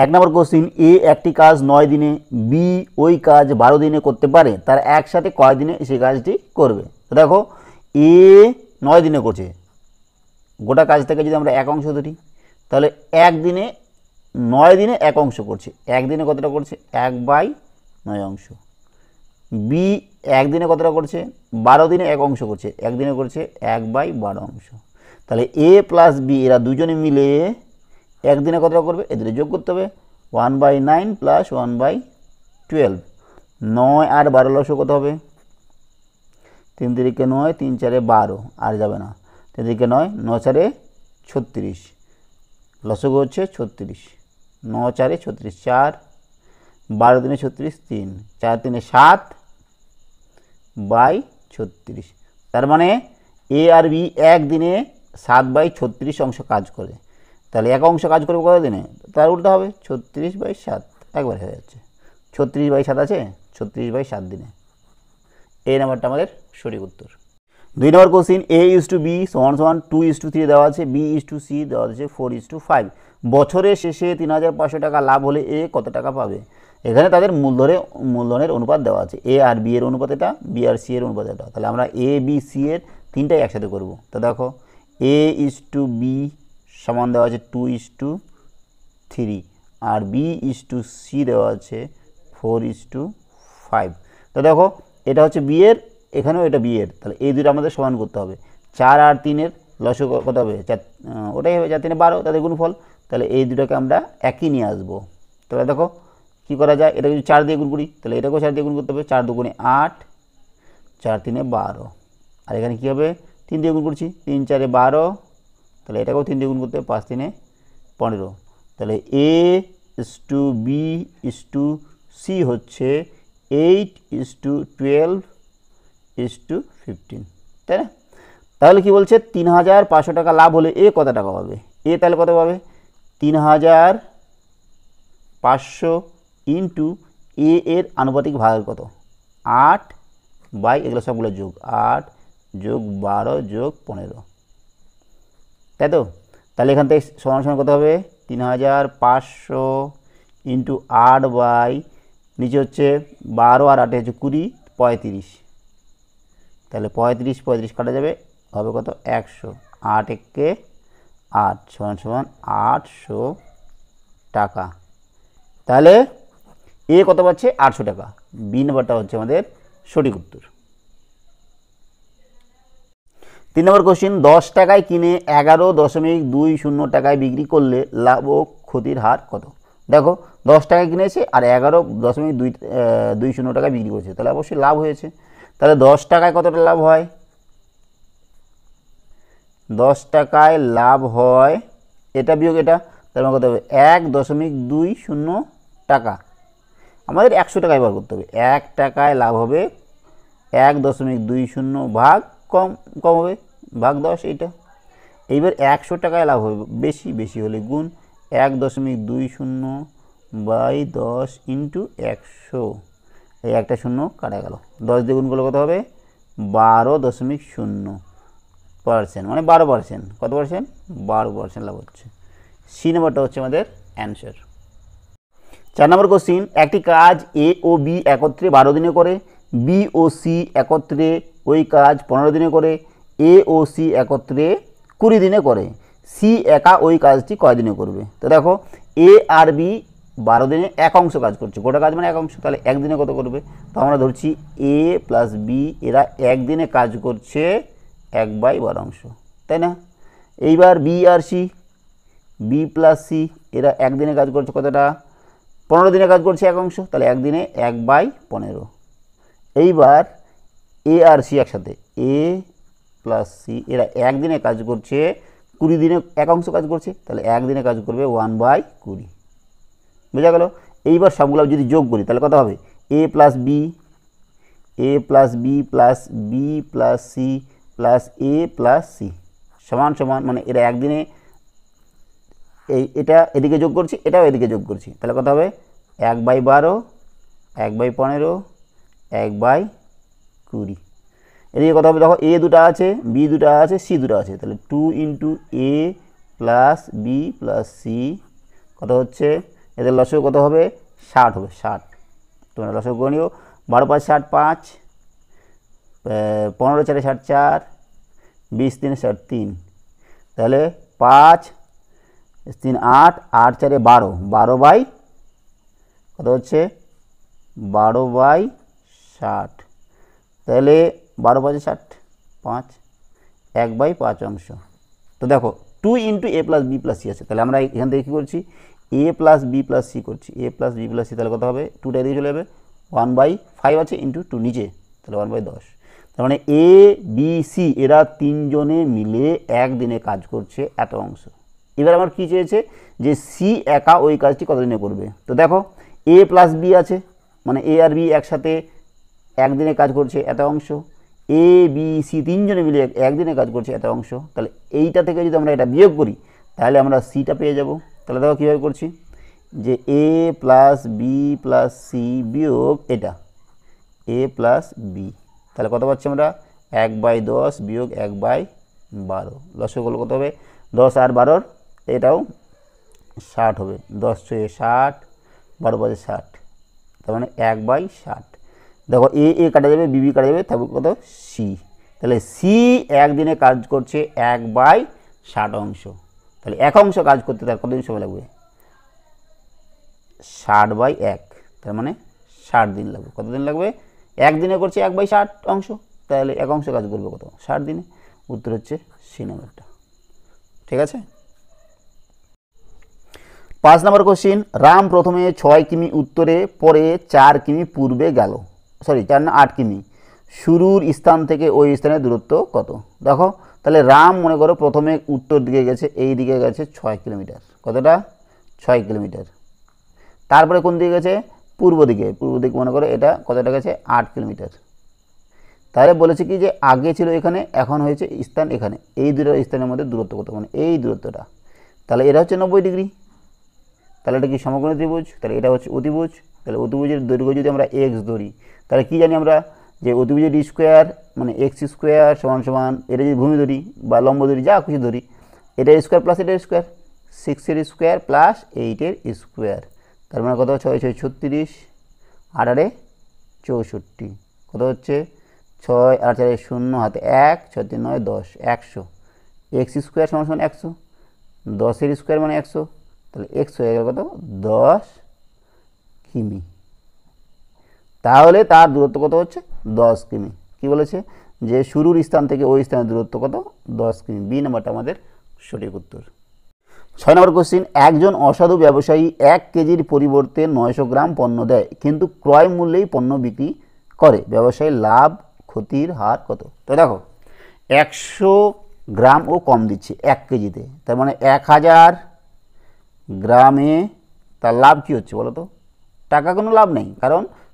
এক নম্বর কোশ্চিন, এ একটি কাজ 9 দিনে, বি ওই কাজ 12 দিনে করতে পারে, তার একসাথে কয় দিনে সেই কাজটি করবে? তো দেখো এ 9 দিনে করছে, গোটা কাজ থেকে যদি আমরা এক অংশ ধরি তাহলে একদিনে 9 দিনে এক অংশ করছে, একদিনে কতটা করছে? 1/9 অংশ। বি একদিনে কতটা করছে? 12 দিনে এক অংশ করছে, একদিনে করছে 1/12 অংশ। তাহলে এ প্লাস বি এরা দুজনে মিলে একদিনে কতটা করবে? এদের যোগ করতে হবে, 1/9 প্লাস 1/12। 9 আর 12 লসগু কত হবে? 3 তিরিকে 9, 3 চারে 12, আর যাবে না, 3 তিরিকে 9, 9 চারে 36, লসগু হচ্ছে 36, 9 চারে 36, 4, 12 দিনে 36, 3, 4 3 7/36। তার মানে এ আর বি একদিনে 7/36 অংশ কাজ করে। তাহলে এক অংশ কাজ করবে কত দিনে? তার উল্টা হবে, 36/7, একবার হয়ে যাচ্ছে। 36/7 আছে, 36/7 দিনে। এই নাম্বারটা আমাদের সঠিক উত্তর। 2 নম্বর কোশ্চিন, A:B = 2:3 দেওয়া আছে, B:C দেওয়া আছে 4:5। বছরের শেষে 3,500 টাকা লাভ হলে এ কত টাকা পাবে? এখানে তাদের মূলধনের অনুপাত দেওয়া আছে, এ আর বি এর অনুপাত এটা, বি আর সি এর অনুপাত এটা। তাহলে আমরা এ বি সি এর তিনটাই একসাথে করব। তো দেখো A:B সমান দেওয়া আছে 2:3 আর B:C দেওয়া আছে 4:5। তো দেখো এটা হচ্ছে বি এর, এখানেও এটা বি এর, তাহলে এই দুটো আমাদের সমান করতে হবে। 4 আর 3-এর লসগু কত হবে? ওটাই হবে, 4 3 12, তাদের গুণফল। তাহলে এই দুটোকে আমরা একই নিয়ে আসবো। তাহলে দেখো কী করা যায়, এটা যদি 4 দিয়ে গুণ করি তাহলে এটাকেও 4 দিয়ে গুণ করতে হবে, 4 2 8, 4 3 12, আর এখানে কী হবে? 3 দিয়ে গুণ করছি, 3 4 12, তাহলে এটাকেও 3 দিয়ে গুণ করতে হবে, 5 3 15। তাহলে A:B:C হচ্ছে 8:12:15, তাই না? তাহলে কি বলছে? 3,500 টাকা লাভ হলে এ কত টাকা পাবে? এ তাহলে কত পাবে? 3,500 ইন্টু এ এর আনুপাতিক ভাগ কত? 8 বাই এগুলো সবগুলো যোগ, 8 যোগ 12 যোগ 15, তাই তো? তাহলে এখান থেকে সমান সমান কত হবে? 3,500 ইন্টু 8 বাই নিচে হচ্ছে 12 আর 8 হচ্ছে 20, 35। তাহলে 35 কাটা যাবে, হবে কত? 100। 8 একে 8 সমান সমান 800 টাকা। তাহলে এ কত পাচ্ছে? 800 টাকা। বি নাম্বারটা হচ্ছে আমাদের সঠিক উত্তর। 3 নম্বর কোশ্চিন, 10 টাকায় কিনে 11.20 টাকায় বিক্রি করলে লাভ ও ক্ষতির হার কত? দেখো 10 টাকায় কিনেছে আর 11.20 টাকায় বিক্রি করেছে, তাহলে অবশ্যই লাভ হয়েছে। তাহলে 10 টাকায় কতটা লাভ হয়? 10 টাকায় লাভ হয় এটা বিয়োগ এটা, তাহলে কত হবে? 1.20 টাকা। আমাদের 100 টাকায় বার করতে হবে। 1 টাকায় লাভ হবে 1.20 ভাগ কম হবে, ভাগ 10 এইটা। এইবার 100 টাকায় লাভ হবে বেশি, বেশি হলে গুণ, 1.20 বাই 10 ইন্টু 100, এই একটা শূন্য কাটা গেল। 10 দিয়ে গুণ করলে কত হবে? 12.0%, মানে 12%। কত পার্সেন্ট? 12% লাভ হচ্ছে। সি নাম্বারটা হচ্ছে আমাদের অ্যান্সার। 4 নম্বর কোশ্চিন, একটি কাজ এ ও বি একত্রে 12 দিনে করে, বি ও সি একত্রে ওই কাজ 15 দিনে করে, এ ও সি একত্রে 20 দিনে করে, সি একা ওই কাজটি কয় দিনে করবে? তো দেখো এ আর বি 12 দিনে এক অংশ কাজ করছে, গোটা কাজ মানে এক অংশ, তাহলে একদিনে কত করবে? তো আমরা ধরছি এ প্লাস বি এরা একদিনে কাজ করছে 1/12 অংশ, তাই না? এইবার বি আর সি, বি প্লাস সি এরা একদিনে কাজ করছে কতটা? 15 দিনে কাজ করছে এক অংশ, তাহলে একদিনে 1/15। এইবার এ আর সি একসাথে, এ প্লাস সি এরা একদিনে কাজ করছে 20 দিনে এক অংশ কাজ করছে, তাহলে একদিনে কাজ করবে 1/20, বোঝা গেল? এইবার সবগুলো যদি যোগ করি তাহলে কত হবে? A plus B, A plus B plus B plus C plus A plus C সমান সমান, মানে এরা একদিনে এটা এদিকে যোগ করছি, এটাও এদিকে যোগ করছি, তাহলে কত হবে? 1/12, 1/15, 1/20। এদিকে কত হবে? দেখো এ দুটো আছে, বি দুটো আছে, সি দুটো আছে, তাহলে 2 ইন্টু এ প্লাস বি প্লাস সি কত হচ্ছে? এদের লসাগু কত হবে 60 হবে 60। তোমরা লসাগু করে নিও। 12 5 60 5, 15 4 60 4, 20 3 60 3, তাহলে 5 3 8, 8 4 12, 12 বাই কত হচ্ছে 12/60, তাহলে 12 5 60 5, 1/5 অংশ। তো দেখো 2 × a + b + c আছে, তাহলে আমরা এখান থেকে কী করছি a + b + c করছি, a + b + c, তাহলে কত হবে 2টা দিয়ে চলে যাবে, 1/5 আছে ইন্টু 2 নিচে, তাহলে 1/10। তার মানে a b c এরা তিনজনে মিলে একদিনে কাজ করছে এত অংশ। এবার আমার কী চেয়েছে যে সি একা ওই কাজটি কতদিনে করবে। তো দেখো a + b আছে, মানে a আর b একসাথে একদিনে কাজ করছে এত অংশ, এ বি সি তিনজনে মিলে একদিনে কাজ করছে এত অংশ। তাহলে এইটা থেকে যদি আমরা এটা বিয়োগ করি তাহলে আমরা সিটা পেয়ে যাব। তাহলে দেখো কীভাবে করছি, যে a + b + c বিয়োগ এটা a + b, তাহলে কত পাচ্ছি আমরা 1/10 বিয়োগ 1/12। লসাগুগুলো কত হবে 10 আর 12, এটাও 60 হবে, 10 × 60, 12 × 60, তার মানে 1/60। দেখো এ কাটা যাবে, বি কাটা যাবে, থাকবে কত সি। তাহলে সি একদিনে কাজ করছে 1/60 অংশ। তাহলে 1 অংশ কাজ করতে তার কতদিন সময় লাগবে 60/1, তার মানে 60 দিন লাগবে। কতদিন লাগবে, একদিনে করছে 1/60 অংশ, তাহলে 1 অংশ কাজ করবে কত 60 দিনে। উত্তর হচ্ছে সি নাম্বারটা। ঠিক আছে। 5 নম্বর কোশ্চিন, রাম প্রথমে 6 কিমি উত্তরে, পরে 4 কিমি পূর্বে গেল, 4 না 8 কিমি, শুরুর স্থান থেকে ওই স্থানের দূরত্ব কত। দেখো তাহলে রাম মনে করো প্রথমে উত্তর দিকে গেছে, এই দিকে গেছে 6 কিলোমিটার, কতটা 6 কিলোমিটার। তারপরে কোন দিকে গেছে পূর্ব দিকে, মনে করো এটা কতটা গেছে 8 কিলোমিটার। তাহলে বলেছে কি যে আগে ছিল এখানে, এখন হয়েছে স্থান এখানে, এই দুটো স্থানের মধ্যে দূরত্ব কত, মানে এই দূরত্বটা। তাহলে এটা হচ্ছে 90 ডিগ্রি, তাহলে এটা কি সমকোণী ত্রিভুজ, তাহলে এটা হচ্ছে অতিভুজ। তাহলে অতিভুজের দৈর্ঘ্য যদি আমরা এক্স ধরি, তাহলে কি জানি আমরা যে অতিভুজের স্কোয়ার মানে x² সমান এটা যদি ভূমি ধরি বা লম্ব ধরি, যা কিছু ধরি, এটা স্কোয়ার প্লাস এটার স্কোয়ার, 6 এর স্কোয়ার প্লাস 8 এর স্কোয়ার, তার মানে কত 6 6 36, 8 8 64, কত হচ্ছে 6 8 4 0 হাতে 1, 6 3 9 10, 100। x² সমান 100, 10 এর স্কোয়ার মানে 100, তাহলে x হয়ে গেল কত 10 কিমি। তাহলে তার দূরত্ব কত হচ্ছে 10 কিমি। কি বলেছে যে শুরুর স্থান থেকে ওই স্থানের দূরত্ব কত 10 কিমি। বি নাম্বারটা আমাদের সঠিক উত্তর। 6 নম্বর কোশ্চিন, একজন অসাধু ব্যবসায়ী 1 কেজির পরিবর্তে 900 গ্রাম পণ্য দেয়, কিন্তু ক্রয় মূল্যেই পণ্য বিক্রি করে, ব্যবসায়ীর লাভ ক্ষতির হার কত। তো দেখো 100 গ্রাম ও কম দিচ্ছে 1 কেজিতে, তার মানে 1000 গ্রামে তার লাভ কী হচ্ছে বলো তো, টাকা কোনো লাভ নেই,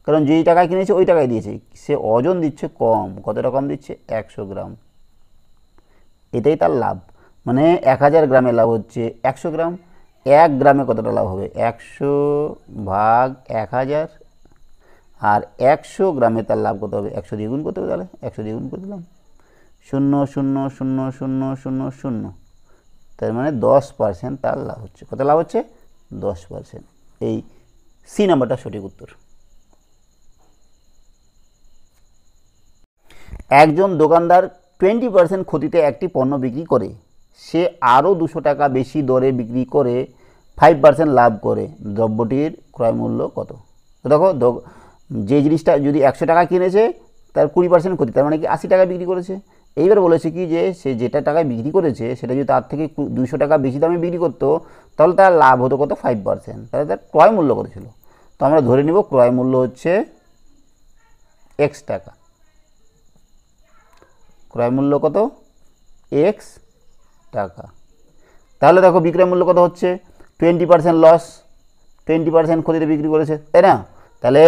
কারণ যেই টাকায় কিনেছে ওই টাকায় দিয়েছে, সে ওজন দিচ্ছে কম। কতটা কম দিচ্ছে 100 গ্রাম, এটাই তার লাভ। মানে 1000 গ্রামে লাভ হচ্ছে 100 গ্রাম, 1 গ্রামে কতটা লাভ হবে 100/1000, আর 100 গ্রামে তার লাভ কত হবে 100 দিয়ে গুণ করতে হবে, তাহলে 100 দিয়ে গুণ করে দিলাম, 0 0 0 0 0 0, তার মানে 10% তার লাভ হচ্ছে। কত লাভ হচ্ছে 10%। এই সি নাম্বারটা সঠিক উত্তর। একজন দোকানদার 20% ক্ষতিতে একটি পণ্য বিক্রি করে, সে আরও 200 টাকা বেশি দরে বিক্রি করে 5% লাভ করে, দ্রব্যটির ক্রয় মূল্য কত। তো দেখো যে জিনিসটা যদি 100 টাকা কিনেছে তার 20% ক্ষতি, তার মানে কি 80 টাকা বিক্রি করেছে। এইবার বলেছে কি যে সে যেটা টাকায় বিক্রি করেছে সেটা যদি তার থেকে 200 টাকা বেশি দামে বিক্রি করতো তাহলে তার লাভ হতো কত 5%, তাহলে তার ক্রয় মূল্য কত ছিল। তো আমরা ধরে নিব ক্রয় মূল্য হচ্ছে x টাকা, ক্রয় মূল্য কত x টাকা। তাহলে দেখো বিক্রয় মূল্য কত হচ্ছে 20% লস, 20% ক্ষতিতে বিক্রি করেছে, তাই না। তাহলে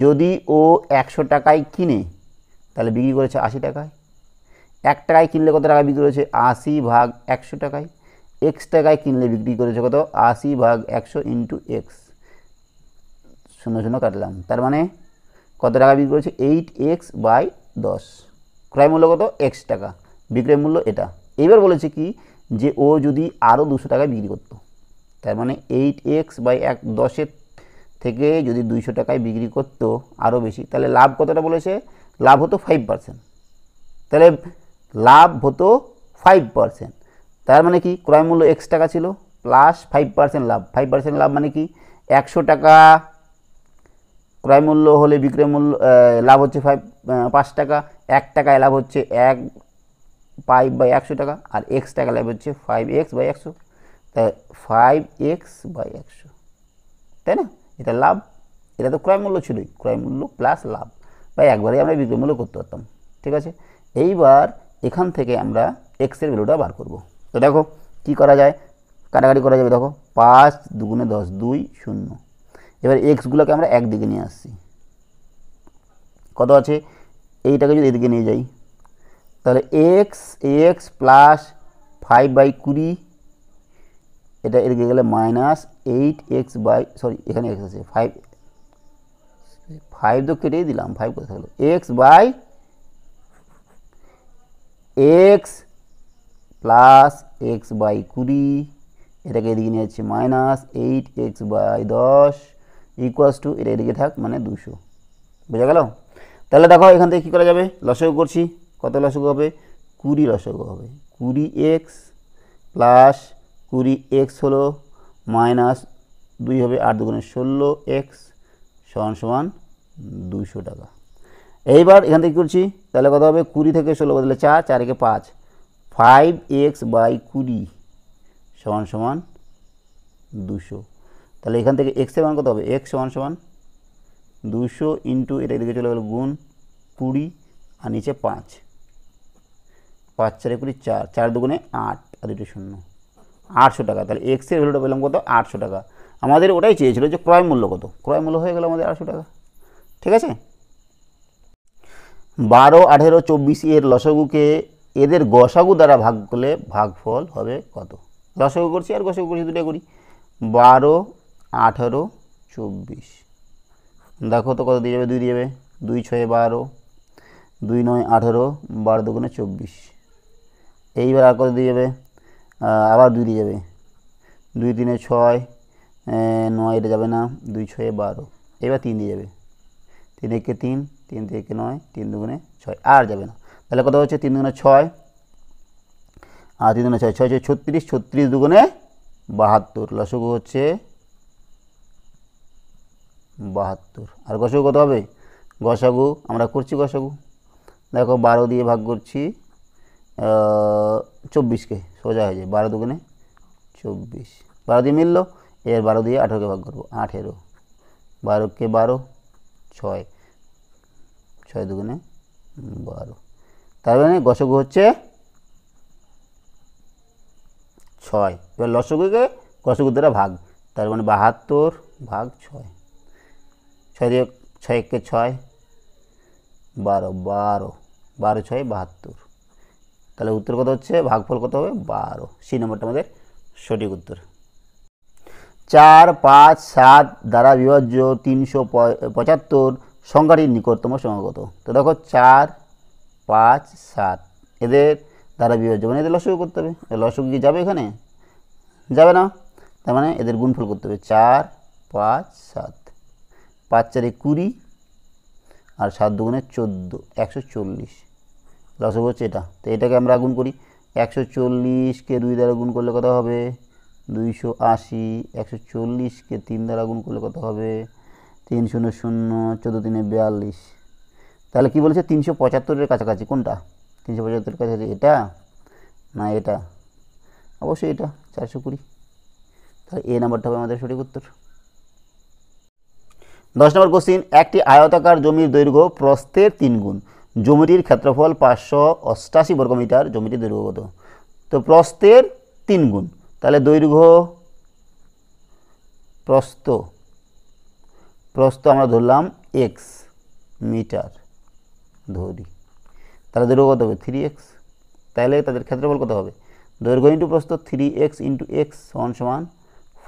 যদি ও 100 টাকায় কিনে তাহলে বিক্রি করেছে 80 টাকায়, 1 টাকায় কিনলে কত টাকা বিক্রি করেছে 80/100 টাকায়, x টাকায় কিনলে বিক্রি করেছে কত 80/100 ইন্টু x, 0 0 কাটলাম, তার মানে কত টাকা বিক্রি করেছে 8x/10, ক্রয় মূল্য কত x টাকা, বিক্রয় মূল্য এটা। এবার বলেছে কি যে ও যদি আরও 200 টাকায় বিক্রি করতো, তার মানে 8x বাই 10-এর থেকে যদি 200 টাকায় বিক্রি করতো আরও বেশি, তাহলে লাভ কতটা বলেছে? লাভ হতো 5%। তাহলে লাভ হতো 5%। তার মানে কি ক্রয় মূল্য x টাকা ছিল প্লাস 5% লাভ। 5% লাভ মানে কি 100 টাকা ক্রয় মূল্য হলে বিক্রয় মূল্য লাভ হচ্ছে 5 টাকা, 1 টাকায় লাভ হচ্ছে 5/100 টাকা, আর x টাকা লাভ হচ্ছে 5x/100, তাই 5x/100, তাই না? এটা লাভ, এটা তো ক্রয় মূল্য ছিলই, ক্রয় মূল্য প্লাস লাভ, বা একবারে আমরা বিক্রয় মূল্য করতে পারতাম। ঠিক আছে, এইবার এখান থেকে আমরা এক্সের ভ্যালুটা বার করব। তো দেখো কি করা যায়, কাটাকাটি করা যাবে। দেখো 5 2 × 10 2 0। এবার এক্সগুলোকে আমরা একদিকে নিয়ে আসছি, কত আছে? এইটাকে যদি এদিকে নিয়ে যাই তাহলে এক্স প্লাস 5/20, এটা এদিকে গেলে মাইনাস 8x বাই, সরি এখানে এক্স আছে, 5 তো কেটেই দিলাম, 5 কোথায় থাকলো, x by x plus x/20, এটাকে এদিকে নিয়ে যাচ্ছে মাইনাস 8x/10 ইকুয়ালস টু, এটা এদিকে থাক মানে 200। বোঝা গেল? তাহলে দেখো এখান থেকে কী করা যাবে, লসাগু করছি, কত লসাগু হবে? 20 লসাগু হবে। 20x প্লাস 20x হলো মাইনাস 2 হবে, 8 2 × 16x সমান 200 টাকা। এইবার এখান থেকে কী করছি, তাহলে কত হবে? 20 থেকে 16 বদলে 4, 4 একে 5, 5x/20 সমান 200। তাহলে এখান থেকে এক্সের মান কত হবে? x সমান 200 ইন্টু, এটা এদিকে চলে গেল গুণ 20 আর নিচে 5, 5 4 20, 4 4 2 8 আর 2 0, 800 টাকা। তাহলে এক্সের ভ্যালুটা পেলাম কত? 800 টাকা। আমাদের ওটাই চেয়েছিল যে ক্রয় মূল্য কত, ক্রয় মূল্য হয়ে গেল আমাদের 800 টাকা। ঠিক আছে, 12 18 24 এর লসাগুকে এদের গসাগু দ্বারা ভাগ করলে ভাগফল হবে কত? লসাগু করছি আর গসাগু করছি, দুটো করি। 12 18 24, দেখো তো কত দিয়ে যাবে? 2 দিয়ে যাবে, 2 6 12, 2 9 18, 12 2 × 24। এইবার আর কত দিয়ে যাবে? আবার 2 দিয়ে যাবে, 2 3 6 9, এটা যাবে না, 2 6 12, এবার 3 দিয়ে যাবে, 3 1 3, 3 3 9, 3 2 × 6, আর যাবে না। তাহলে কত হচ্ছে? 3 2 × 6 আর 3 2 × 6, 6 6 36, 36 2 × 72, লসাগু হচ্ছে 72। আর গসাগু কত হবে? গসাগু আমরা করছি, গসাগু দেখো 12 দিয়ে ভাগ করছি 24কে, সোজা হয়ে যায়, 12 2 × 24, 12 দিয়ে মিললো। এর 12 দিয়ে 18কে ভাগ করবো, 18, 12 কে 12, 6, 6 2 × 12, তার মানে গসাগু হচ্ছে 6। এবার লসাগুকে গসাগু দ্বারা ভাগ, তার মানে 72 ভাগ 6, 6 দিয়ে 6 1 6, 12 12, 12 6 72। তাহলে উত্তর কত হচ্ছে? ভাগফল কত হবে? 12। সি নম্বরটা আমাদের সঠিক উত্তর। 4 5 7 দ্বারা বিভাজ্য 375 সংখ্যাটির নিকটতম সংখ্যা কত? তো দেখো 4 5 7 এদের দ্বারা বিভাজ্য মানে এদের লসাগু করতে হবে। লসাগু কি যাবে এখানে? যাবে না, তার মানে এদের গুণফল করতে হবে। 4 5 7, 5 4 20 আর 7 2 × 14, 140 লসাগু হচ্ছে এটা। তো এটাকে আমরা গুণ করি, 140কে 2 দ্বারা গুণ করলে কত হবে? 280, 140কে 3 দ্বারা গুণ করলে কত হবে? 3 0 0, 14 3 42। তাহলে কি বলেছে? 375-এর কাছাকাছি। কোনটা 375-এর কাছাকাছি? এটা না এটা? অবশ্যই এটা, 420। তাহলে এ নাম্বারটা হবে আমাদের সঠিক উত্তর। 10 নম্বর কোশ্চিন, একটি আয়তাকার জমির দৈর্ঘ্য প্রস্থের 3 গুণ, জমিটির ক্ষেত্রফল 588 বর্গমিটার, জমিটির দৈর্ঘ্য কত? তো প্রস্থের 3 গুণ, তাহলে দৈর্ঘ্য প্রস্থ আমরা ধরলাম x মিটার ধরি, তাহলে দৈর্ঘ্য কত হবে? 3x। তাহলে তাদের ক্ষেত্রফল কত হবে? দৈর্ঘ্য ইন্টু প্রস্থ, 3x ইন্টু x সমান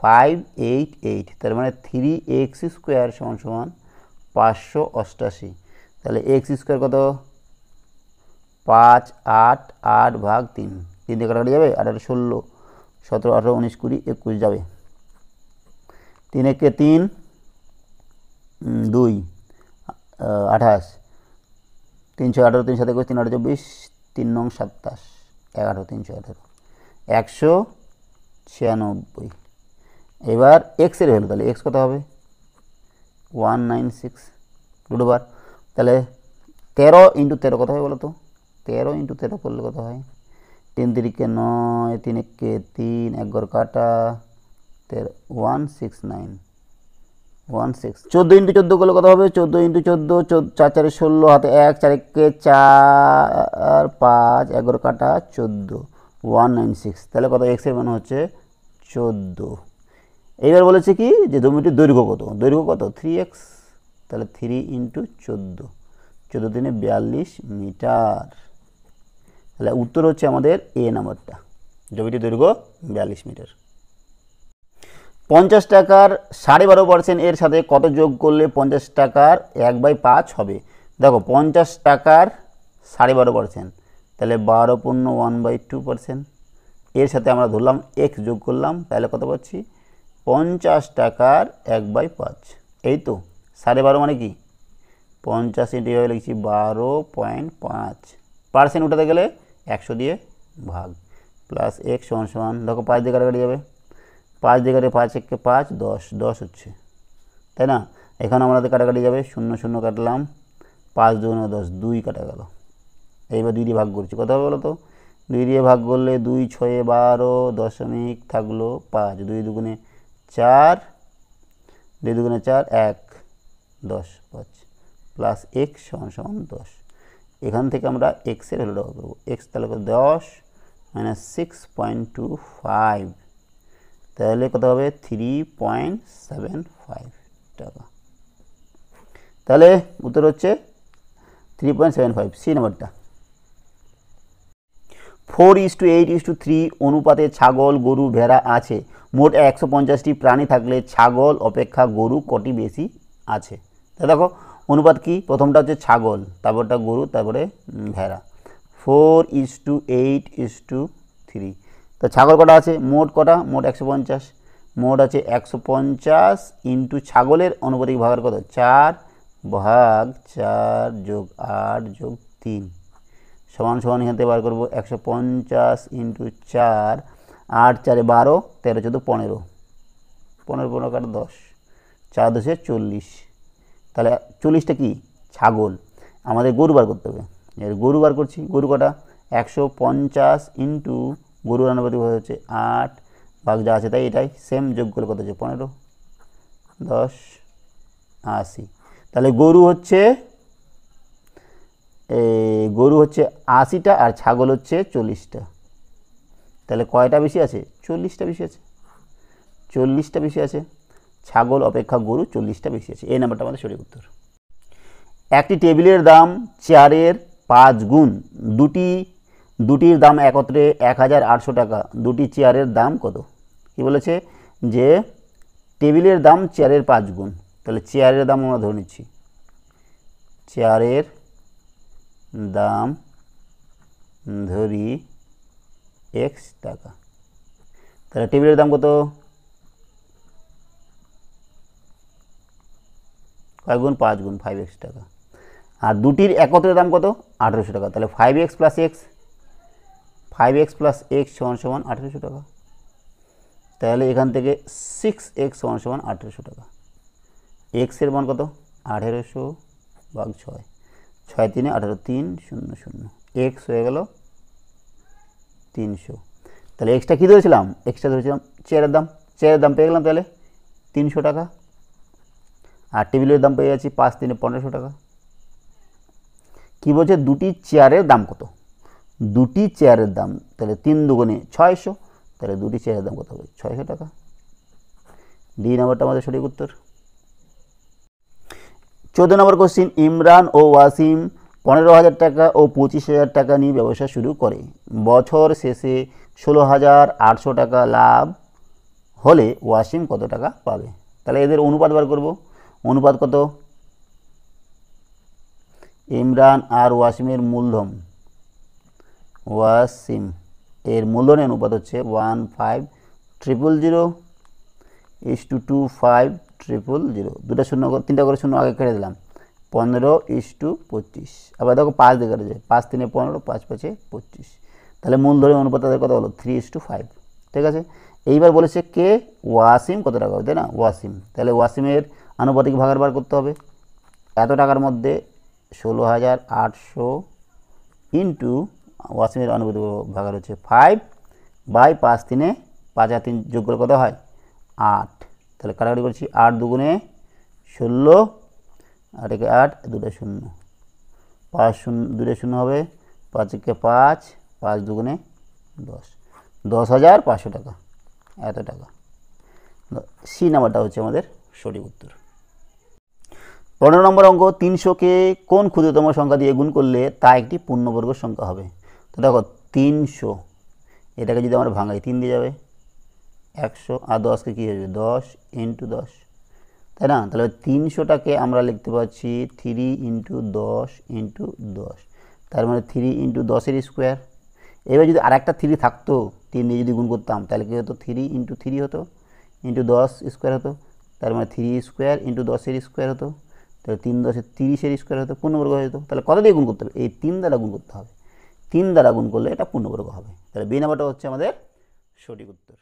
588, তার মানে 3x² সমান 588। তাহলে x² কত? 5 8 8 ভাগ 3, 3 দিয়ে কাটাকাটি যাবে, 8 8 16, 17 18 19 20 21 যাবে, 3 একে 3 2 28 318 3 7 21 3 8 24 3 9 27 11 318 196। এবার এক্স এর ভ্যালু, তাহলে এক্স কত হবে 196 রুট ওভার, তাহলে 13 ইন্টু 13 কত হয় বলো তো, 13 ইন্টু 13 করলে কত হয়, 3 3 9 3 1 3 1 ঘর কাটা 13 169 16। 14 ইন্টু 14 করলে কত হবে, 14 ইন্টু 14 4 4 16 হাতে 1 4 1 4 5 1 ঘর কাটা 14 196। তাহলে কত এক্স এর মান হচ্ছে 14। এইবার বলেছে কি যে জমিটির দৈর্ঘ্য কত, দৈর্ঘ্য কত 3x, তাহলে 3 ইন্টু 14 14 দিনে 42 মিটার। তাহলে উত্তর হচ্ছে আমাদের এ নাম্বারটা, জমিটির দৈর্ঘ্য 42 মিটার। 50 টাকার 12.5% এর সাথে কত যোগ করলে 50 টাকার 1/5 হবে। দেখো 50 টাকার 12.5%, তাহলে 12 পূর্ণ 1/2%, এর সাথে আমরা ধরলাম x যোগ করলাম, তাহলে কত পাচ্ছি 50 টাকার 1/5। এই তো 12.5 মানে কি 50 ইন্টু এভাবে লিখছি 12.5, পার্সেন্ট উঠাতে গেলে 100 দিয়ে ভাগ, প্লাস x সমান সমান দেখো 5 দিয়ে কাটাকাটি যাবে, 5 দিয়ে কাটে 5 1 5 10 10 হচ্ছে, তাই না। এখানে আমাদের কাটাকাটি যাবে, 0 0 কাটলাম, 5 2 10 2 কাটা গেল। এইবার 2 দিয়ে ভাগ করছি, কত হবে বলো তো, 2 দিয়ে ভাগ করলে 2 6 12 দশমিক থাকলো 5, 2 দুগুণে 4 2 দুগুণে 4 1 10 5 প্লাস x সমান সমান 10। এখান থেকে আমরা x এর ভ্যালুটা করবো, x তাহলে 10 মাইনাস 6.25, তাহলে কত হবে 3.75 টাকা। তাহলে উত্তর হচ্ছে 3.75, সি নাম্বারটা। 4:8:3 অনুপাতে ছাগল গরু ভেড়া আছে, মোট 150টি প্রাণী থাকলে ছাগল অপেক্ষা গরু কটি বেশি আছে। তা দেখো অনুপাত কি, প্রথমটা হচ্ছে ছাগল, তারপরটা গরু, তারপরে ভেড়া। 4:8:3, তো ছাগল কটা আছে, মোট কটা, মোট 150, মোট আছে 150 ইন্টু ছাগলের অনুপাতিক ভাগের কত 4 ভাগ 4 যোগ 8 যোগ 3 সমান সমান এখান থেকে বার করবো 150 ইন্টু 4, 8 4 12 13 14 15 15 15 কাটা 10 4 10 40, তাহলে 40টা কি ছাগল, আমাদের গরু বার করতে হবে। এর গরু বার করছি, গরু কটা 150 ইন্টু গরুর আনুপাতিক ভাগ হচ্ছে 8 ভাগ যা আছে তাই এটাই সেম, যোগ করলে কত হচ্ছে 15 10 80। তাহলে গরু হচ্ছে 80টা আর ছাগল হচ্ছে 40টা, তাহলে কয়টা বেশি আছে 40টা বেশি আছে, 40টা বেশি আছে, ছাগল অপেক্ষা গরু 40টা বেশি আছে, এই নাম্বারটা আমাদের সঠিক উত্তর। একটি টেবিলের দাম চেয়ারের 5 গুণ, দুটির দাম একত্রে 1800 টাকা, দুটি চেয়ারের দাম কত। কি বলেছে যে টেবিলের দাম চেয়ারের 5 গুণ, তাহলে চেয়ারের দাম আমরা ধরে নিচ্ছি, চেয়ারের দাম ধরি x টাকা, তাহলে টেবিলের দাম কত, কয় গুণ 5 গুণ 5x টাকা, আর দুটির একত্রের দাম কত 1800 টাকা, তাহলে 5x প্লাস x সমান সমান 1800 টাকা, তাহলে এখান থেকে 6x সমান সমান 1800 টাকা, x এর মান কত 1800 ভাগ 6 6 3 18 3 0 0, x হয়ে গেল 300। তাহলে এক্সটা কী ধরেছিলাম, এক্সটা ধরেছিলাম চেয়ারের দাম পেয়ে গেলাম, তাহলে 300 টাকা, আর টেবিলের দাম পেয়ে যাচ্ছি 5 3 1500 টাকা। কী বলছে দুটি চেয়ারের দাম কত, দুটি চেয়ারের দাম, তাহলে 3 দুগুণে 600, তাহলে দুটি চেয়ারের দাম কত হবে 600 টাকা, ডি নাম্বারটা আমাদের সঠিক উত্তর। 14 নম্বর কোশ্চিন, ইমরান ও ওয়াসিম 15,000 টাকা ও 25,000 টাকা নিয়ে ব্যবসা শুরু করে, বছর শেষে 16,800 টাকা লাভ হলে ওয়াসিম কত টাকা পাবে। তাহলে এদের অনুপাত বার করব, অনুপাত কত, ইমরান আর ওয়াসিমের মূলধন, ওয়াসিম এর মূলধনের অনুপাত হচ্ছে 1500, 1:2,5,0,0 দুটো শূন্য তিনটা করে শূন্য আগে কেটে দিলাম 15:25 আবার দেখো 5 দিয়ে কেটে যায় 5 3 15 5 5 25 তাহলে মূলধনের অনুপাত তাদের কত হলো 3:5 ঠিক আছে। এইবার বলেছে কে ওয়াসিম কত টাকা হবে তাই না ওয়াসিম, তাহলে ওয়াসিমের আনুপাতিক ভাগার বার করতে হবে। এত টাকার মধ্যে 16,800 ইন্টু ওয়াসিমের আনুপাতিক ভাগার হচ্ছে 5/5 3 5 আর 3 যোগ করে কত হয় 8, তাহলে কাটাকাটি করছি 8 দুগুণে 16 আর একে 8 দুটো শূন্য 5 শূন্য দুটো শূন্য হবে 5 একে 5 5 দুগুণে 10 10,500 টাকা এত টাকা। সি নাম্বারটা হচ্ছে আমাদের সঠিক উত্তর। 15 নম্বর অঙ্ক 300কে কোন ক্ষুদ্রতম সংখ্যা দিয়ে গুণ করলে তা একটি পূর্ণবর্গ সংখ্যা হবে। তো দেখো 300 এটাকে যদি আমরা ভাঙাই 3 দিয়ে যাবে 100 আর 10কে কী হবে 10 ইন্টু 10 তাই না, তাহলে 300টাকে আমরা লিখতে পাচ্ছি 3 ইন্টু 10 ইন্টু 10 তার মানে 3 ইন্টু 10-এর স্কোয়ার। এবার যদি আরেকটা 3 থাকতো 3 দিয়ে যদি গুণ করতাম তাহলে কী হতো 3 ইন্টু 3 হতো ইন্টু 10 স্কোয়ার হতো, তার মানে 3 স্কোয়ার ইন্টু 10-এর স্কোয়ার হতো, তাহলে 3 10 30-এর স্কোয়ার হতো পূর্ণবর্গ হয়ে যেত। তাহলে কত দিয়ে গুণ করতে হবে এই 3 দ্বারা গুণ করতে হবে, 3 দ্বারা গুণ করলে এটা পূর্ণবর্গ হবে। তাহলে বি নাম্বারটা হচ্ছে আমাদের সঠিক উত্তর।